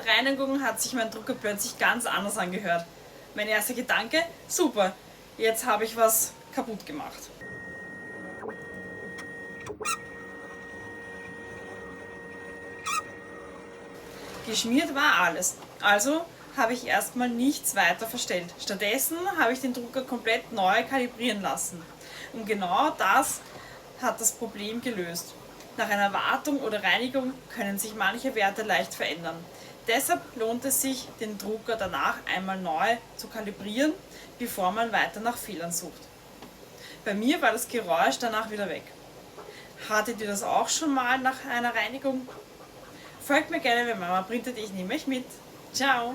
der Reinigung hat sich mein Drucker plötzlich ganz anders angehört. Mein erster Gedanke, super, jetzt habe ich was kaputt gemacht. Geschmiert war alles, also habe ich erstmal nichts weiter verstellt. Stattdessen habe ich den Drucker komplett neu kalibrieren lassen. Und genau das hat das Problem gelöst. Nach einer Wartung oder Reinigung können sich manche Werte leicht verändern. Deshalb lohnt es sich, den Drucker danach einmal neu zu kalibrieren, bevor man weiter nach Fehlern sucht. Bei mir war das Geräusch danach wieder weg. Hattet ihr das auch schon mal nach einer Reinigung? Folgt mir gerne bei Mama Printet, ich nehme euch mit. Ciao!